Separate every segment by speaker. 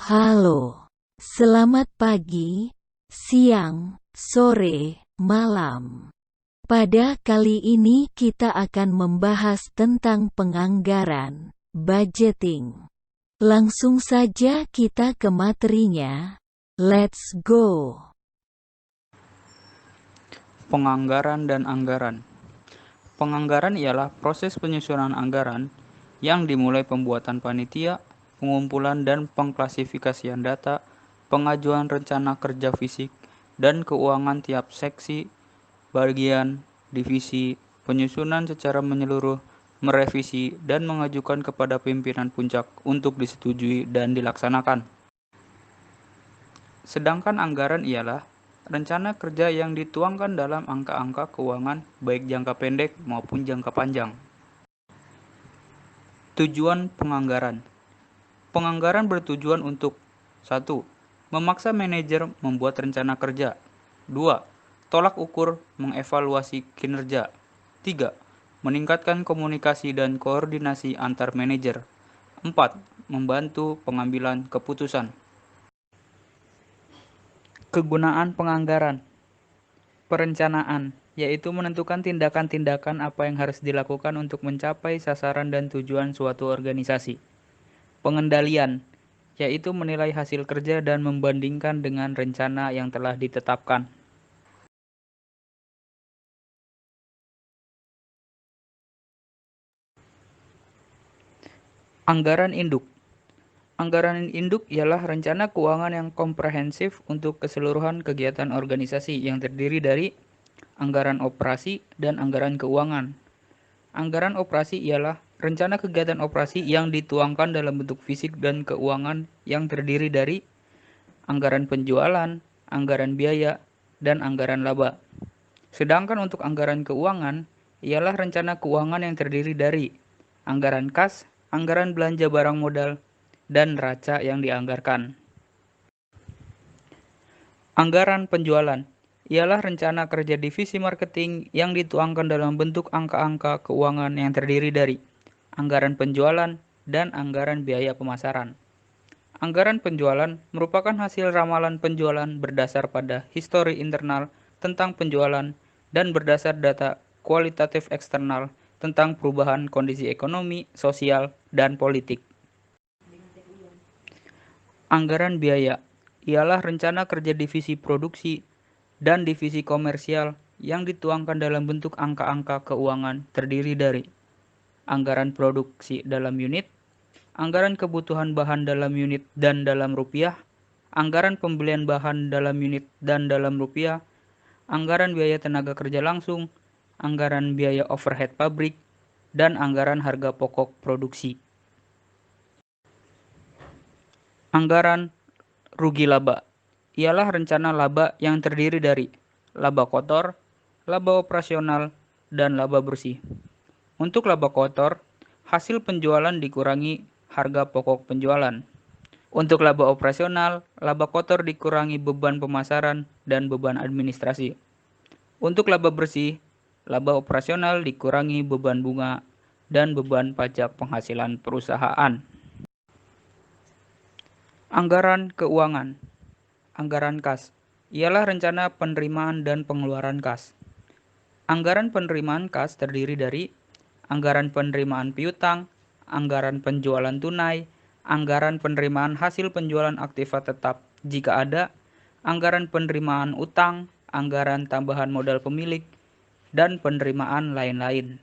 Speaker 1: Halo, selamat pagi, siang, sore, malam. Pada kali ini kita akan membahas tentang penganggaran, budgeting. Langsung saja kita ke materinya. Let's go.
Speaker 2: Penganggaran dan anggaran. Penganggaran ialah proses penyusunan anggaran yang dimulai pembuatan panitia, pengumpulan dan pengklasifikasian data, pengajuan rencana kerja fisik, dan keuangan tiap seksi, bagian, divisi, penyusunan secara menyeluruh, merevisi, dan mengajukan kepada pimpinan puncak untuk disetujui dan dilaksanakan. Sedangkan anggaran ialah rencana kerja yang dituangkan dalam angka-angka keuangan baik jangka pendek maupun jangka panjang. Tujuan penganggaran. Penganggaran bertujuan untuk 1. Memaksa manajer membuat rencana kerja. 2. Tolak ukur mengevaluasi kinerja. 3. Meningkatkan komunikasi dan koordinasi antar manajer. 4. Membantu pengambilan keputusan. Kegunaan penganggaran. Perencanaan, yaitu menentukan tindakan-tindakan apa yang harus dilakukan untuk mencapai sasaran dan tujuan suatu organisasi. Pengendalian, yaitu menilai hasil kerja dan membandingkan dengan rencana yang telah ditetapkan. Anggaran induk. Anggaran induk ialah rencana keuangan yang komprehensif untuk keseluruhan kegiatan organisasi yang terdiri dari anggaran operasi dan anggaran keuangan. Anggaran operasi ialah rencana kegiatan operasi yang dituangkan dalam bentuk fisik dan keuangan yang terdiri dari anggaran penjualan, anggaran biaya, dan anggaran laba. Sedangkan untuk anggaran keuangan ialah rencana keuangan yang terdiri dari anggaran kas, anggaran belanja barang modal, dan neraca yang dianggarkan. Anggaran penjualan ialah rencana kerja divisi marketing yang dituangkan dalam bentuk angka-angka keuangan yang terdiri dari anggaran penjualan dan anggaran biaya pemasaran. Anggaran penjualan merupakan hasil ramalan penjualan berdasar pada histori internal tentang penjualan dan berdasar data kualitatif eksternal tentang perubahan kondisi ekonomi, sosial, dan politik. Anggaran biaya ialah rencana kerja divisi produksi dan divisi komersial yang dituangkan dalam bentuk angka-angka keuangan terdiri dari anggaran produksi dalam unit, anggaran kebutuhan bahan dalam unit dan dalam rupiah, anggaran pembelian bahan dalam unit dan dalam rupiah, anggaran biaya tenaga kerja langsung, anggaran biaya overhead pabrik, dan anggaran harga pokok produksi. Anggaran rugi laba ialah rencana laba yang terdiri dari laba kotor, laba operasional, dan laba bersih. Untuk laba kotor, hasil penjualan dikurangi harga pokok penjualan. Untuk laba operasional, laba kotor dikurangi beban pemasaran dan beban administrasi. Untuk laba bersih, laba operasional dikurangi beban bunga dan beban pajak penghasilan perusahaan. Anggaran keuangan. Anggaran kas ialah rencana penerimaan dan pengeluaran kas. Anggaran penerimaan kas terdiri dari anggaran penerimaan piutang, anggaran penjualan tunai, anggaran penerimaan hasil penjualan aktiva tetap jika ada, anggaran penerimaan utang, anggaran tambahan modal pemilik, dan penerimaan lain-lain.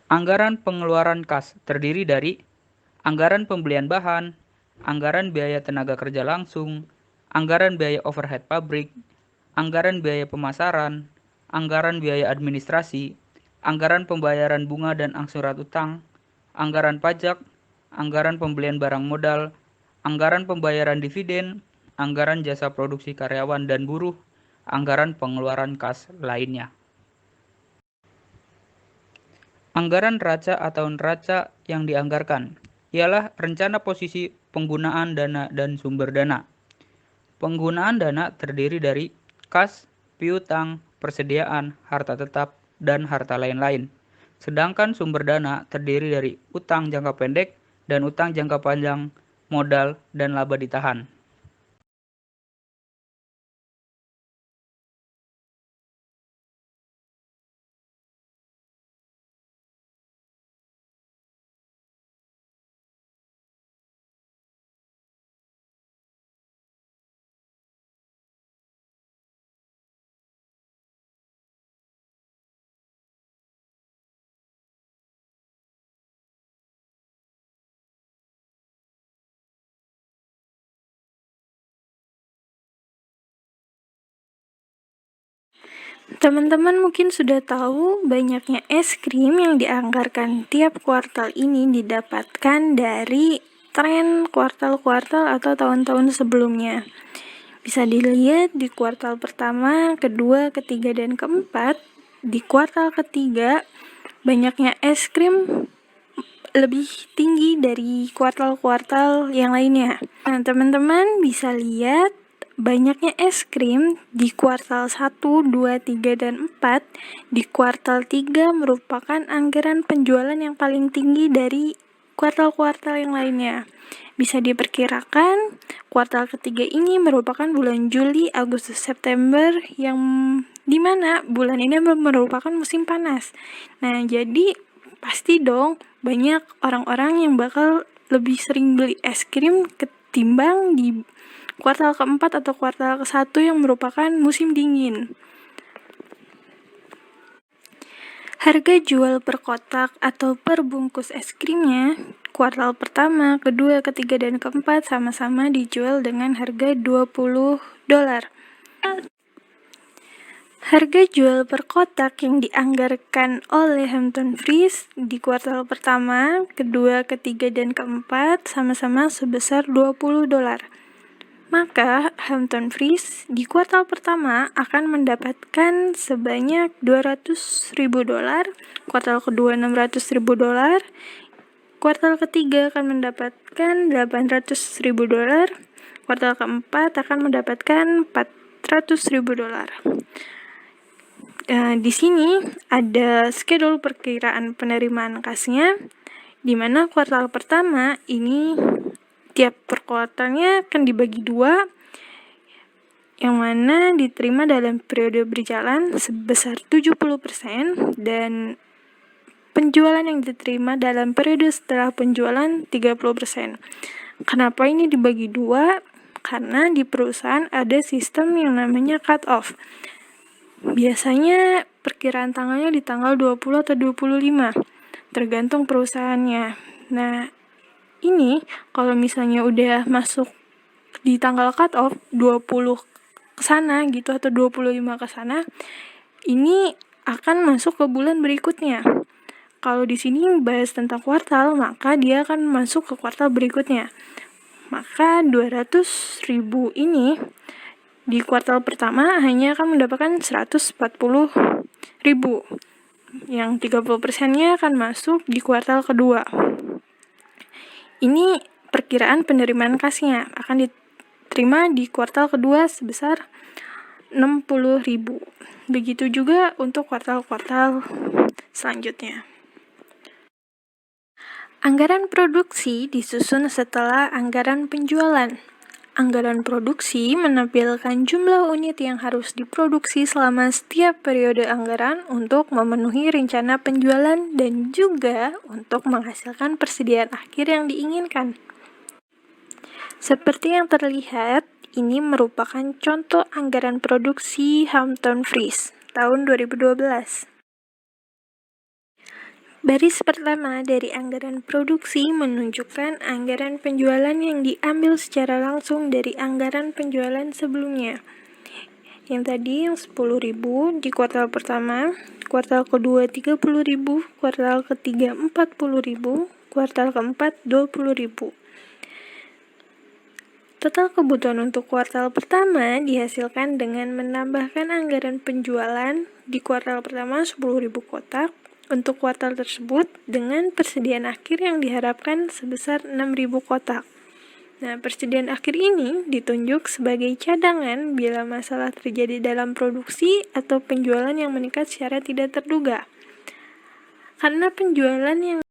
Speaker 2: Anggaran pengeluaran kas terdiri dari anggaran pembelian bahan, anggaran biaya tenaga kerja langsung, anggaran biaya overhead pabrik, anggaran biaya pemasaran, anggaran biaya administrasi, anggaran pembayaran bunga dan angsuran utang, anggaran pajak, anggaran pembelian barang modal, anggaran pembayaran dividen, anggaran jasa produksi karyawan dan buruh, anggaran pengeluaran kas lainnya. Anggaran neraca atau neraca yang dianggarkan ialah rencana posisi penggunaan dana dan sumber dana. Penggunaan dana terdiri dari kas, piutang, persediaan, harta tetap, dan harta lain-lain. Sedangkan sumber dana terdiri dari utang jangka pendek dan utang jangka panjang modal, dan laba ditahan.
Speaker 3: Teman-teman mungkin sudah tahu banyaknya es krim yang dianggarkan tiap kuartal ini didapatkan dari tren kuartal-kuartal atau tahun-tahun sebelumnya. Bisa dilihat di kuartal pertama, kedua, ketiga, dan keempat. Di kuartal ketiga, banyaknya es krim lebih tinggi dari kuartal-kuartal yang lainnya. Nah, teman-teman bisa lihat banyaknya es krim di kuartal 1, 2, 3, dan 4. Di kuartal 3 merupakan anggaran penjualan yang paling tinggi dari kuartal-kuartal yang lainnya. Bisa diperkirakan kuartal ketiga ini merupakan bulan Juli, Agustus, September yang dimana bulan ini merupakan musim panas. Nah, jadi pasti dong banyak orang-orang yang bakal lebih sering beli es krim ketimbang di kuartal keempat atau kuartal ke-1 yang merupakan musim dingin. Harga jual per kotak atau per bungkus es krimnya, kuartal pertama, kedua, ketiga, dan keempat sama-sama dijual dengan harga $20. Harga jual per kotak yang dianggarkan oleh Hampton Freeze di kuartal pertama, kedua, ketiga, dan keempat sama-sama sebesar $20. Maka Hampton Freeze di kuartal pertama akan mendapatkan sebanyak $200.000, kuartal kedua $600.000, kuartal ketiga akan mendapatkan $800.000, kuartal keempat akan mendapatkan $400.000. Di sini ada schedule perkiraan penerimaan kasnya, di mana kuartal pertama ini tiap per kuartalnya akan dibagi 2, yang mana diterima dalam periode berjalan sebesar 70% dan penjualan yang diterima dalam periode setelah penjualan 30%. Kenapa ini dibagi 2? Karena di perusahaan ada sistem yang namanya cut off. Biasanya perkiraan tanggalnya di tanggal 20 atau 25, tergantung perusahaannya. Nah, ini kalau misalnya udah masuk di tanggal cut off 20 ke sana gitu atau 25 ke sana, ini akan masuk ke bulan berikutnya. Kalau di sini bahas tentang kuartal, maka dia akan masuk ke kuartal berikutnya. Maka 200.000 ini di kuartal pertama hanya akan mendapatkan 140.000. Yang 30%-nya akan masuk di kuartal kedua. Ini perkiraan penerimaan kasnya akan diterima di kuartal kedua sebesar 60.000. Begitu juga untuk kuartal-kuartal selanjutnya. Anggaran produksi disusun setelah anggaran penjualan. Anggaran produksi menampilkan jumlah unit yang harus diproduksi selama setiap periode anggaran untuk memenuhi rencana penjualan dan juga untuk menghasilkan persediaan akhir yang diinginkan. Seperti yang terlihat, ini merupakan contoh anggaran produksi Hampton Freeze tahun 2012. Baris pertama dari anggaran produksi menunjukkan anggaran penjualan yang diambil secara langsung dari anggaran penjualan sebelumnya. Yang tadi yang 10.000 di kuartal pertama, kuartal kedua 30.000, kuartal ketiga 40.000, kuartal keempat 20.000. Total kebutuhan untuk kuartal pertama dihasilkan dengan menambahkan anggaran penjualan di kuartal pertama 10.000 kotak untuk kuartal tersebut dengan persediaan akhir yang diharapkan sebesar 6.000 kotak. Nah, persediaan akhir ini ditunjuk sebagai cadangan bila masalah terjadi dalam produksi atau penjualan yang meningkat secara tidak terduga. Karena penjualan yang